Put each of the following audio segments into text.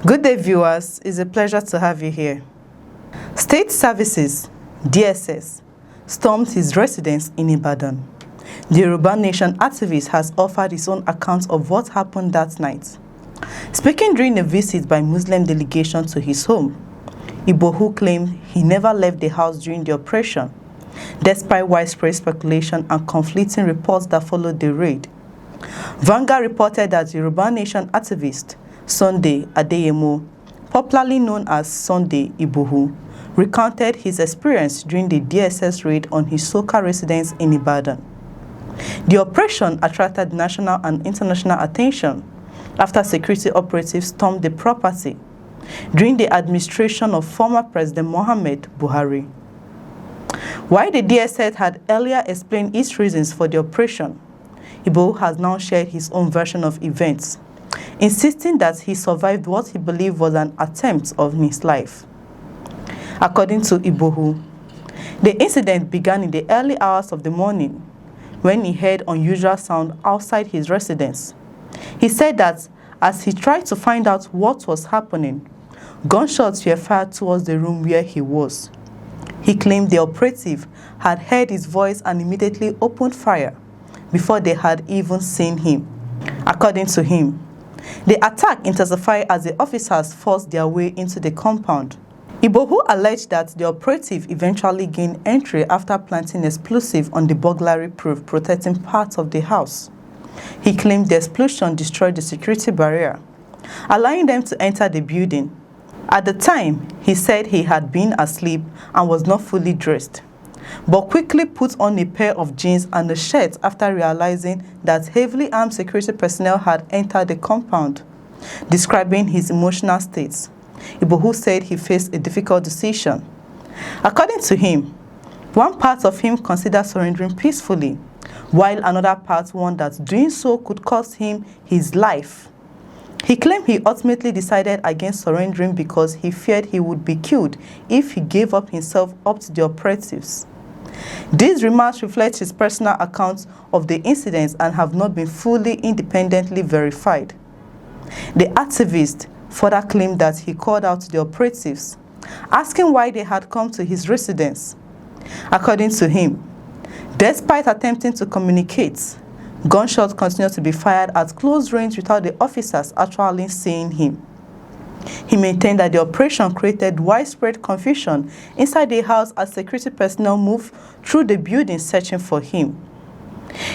Good day, viewers. It's a pleasure to have you here. State Services, DSS, stormed his residence in Ibadan. The Yoruba Nation activist has offered his own account of what happened that night. Speaking during a visit by Muslim delegation to his home, Igboho claimed he never left the house during the operation, despite widespread speculation and conflicting reports that followed the raid. Vanguard reported that Yoruba Nation activist Sunday Adeyemo, popularly known as Sunday Igboho, recounted his experience during the DSS raid on his Soka residence in Ibadan. The operation attracted national and international attention after security operatives stormed the property during the administration of former President Muhammad Buhari. While the DSS had earlier explained its reasons for the operation, Igboho has now shared his own version of events, insisting that he survived what he believed was an attempt on his life. According to Igboho, the incident began in the early hours of the morning when he heard unusual sound outside his residence. He said that as he tried to find out what was happening, gunshots were fired towards the room where he was. He claimed the operative had heard his voice and immediately opened fire before they had even seen him. According to him, the attack intensified as the officers forced their way into the compound. Igboho alleged that the operative eventually gained entry after planting explosive on the burglary-proof protecting part of the house. He claimed the explosion destroyed the security barrier, allowing them to enter the building. At the time, he said he had been asleep and was not fully dressed, but quickly put on a pair of jeans and a shirt after realizing that heavily armed security personnel had entered the compound. Describing his emotional state, Igboho said he faced a difficult decision. According to him, one part of him considered surrendering peacefully, while another part warned that doing so could cost him his life. He claimed he ultimately decided against surrendering because he feared he would be killed if he gave up himself up to the operatives. These remarks reflect his personal account of the incidents and have not been fully independently verified. The activist further claimed that he called out the operatives, asking why they had come to his residence. According to him, despite attempting to communicate, gunshots continued to be fired at close range without the officers actually seeing him. He maintained that the operation created widespread confusion inside the house as security personnel moved through the building searching for him.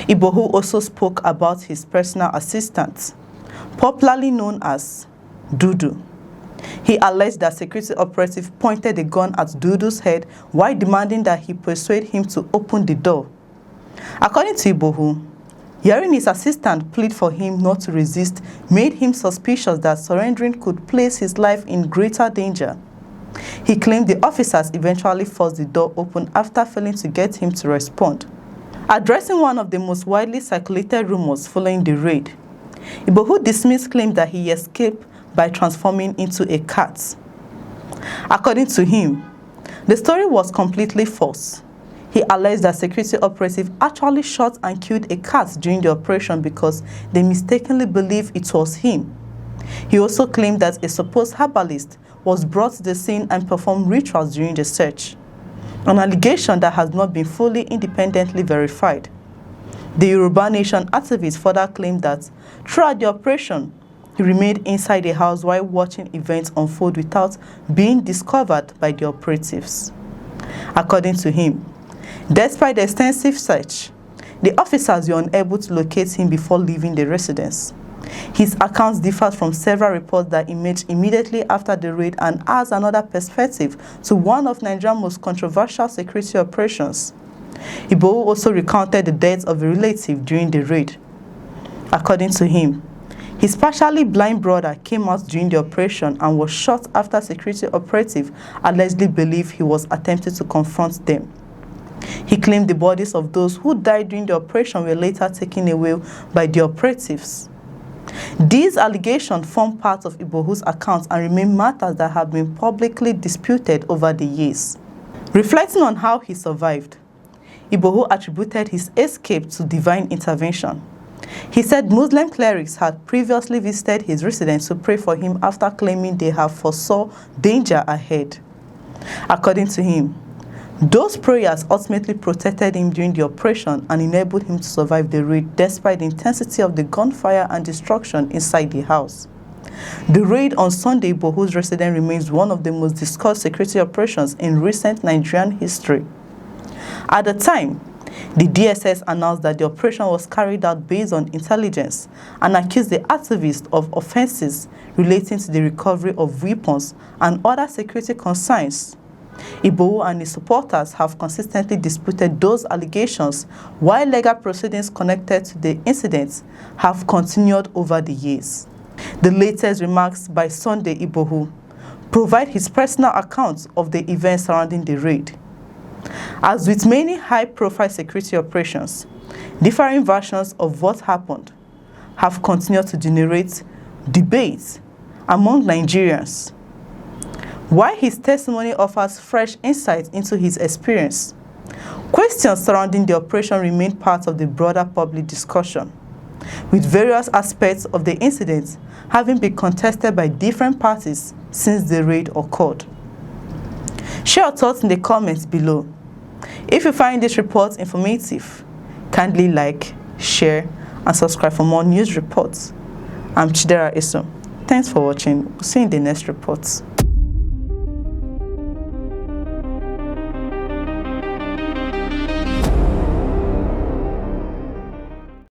Igboho also spoke about his personal assistant, popularly known as Dudu. He alleged that security operative pointed a gun at Dudu's head while demanding that he persuade him to open the door. According to Igboho, hearing his assistant plead for him not to resist made him suspicious that surrendering could place his life in greater danger. He claimed the officers eventually forced the door open after failing to get him to respond. Addressing one of the most widely circulated rumors following the raid, Igboho dismissed claims that he escaped by transforming into a cat. According to him, the story was completely false. He alleged that security operatives actually shot and killed a cat during the operation because they mistakenly believed it was him. He also claimed that a supposed herbalist was brought to the scene and performed rituals during the search, an allegation that has not been fully independently verified. The Yoruba Nation activist further claimed that throughout the operation, he remained inside the house while watching events unfold without being discovered by the operatives. According to him, despite the extensive search, the officers were unable to locate him before leaving the residence. His accounts differed from several reports that emerged immediately after the raid and adds another perspective to one of Nigeria's most controversial security operations. Igboho also recounted the death of a relative during the raid. According to him, his partially blind brother came out during the operation and was shot after security operative allegedly believed he was attempting to confront them. He claimed the bodies of those who died during the operation were later taken away by the operatives. These allegations form part of Igboho's account and remain matters that have been publicly disputed over the years. Reflecting on how he survived, Igboho attributed his escape to divine intervention. He said Muslim clerics had previously visited his residence to pray for him after claiming they have foresaw danger ahead. According to him, those prayers ultimately protected him during the operation and enabled him to survive the raid despite the intensity of the gunfire and destruction inside the house. The raid on Sunday Igboho's residence remains one of the most discussed security operations in recent Nigerian history. At the time, the DSS announced that the operation was carried out based on intelligence and accused the activists of offenses relating to the recovery of weapons and other security concerns. Igboho and his supporters have consistently disputed those allegations, while legal proceedings connected to the incident have continued over the years. The latest remarks by Sunday Igboho provide his personal account of the events surrounding the raid. As with many high-profile security operations, differing versions of what happened have continued to generate debate among Nigerians. While his testimony offers fresh insight into his experience, questions surrounding the operation remain part of the broader public discussion, with various aspects of the incident having been contested by different parties since the raid occurred. Share your thoughts in the comments below. If you find this report informative, kindly like, share, and subscribe for more news reports. I'm Chidera Isom. Thanks for watching. We'll see you in the next reports.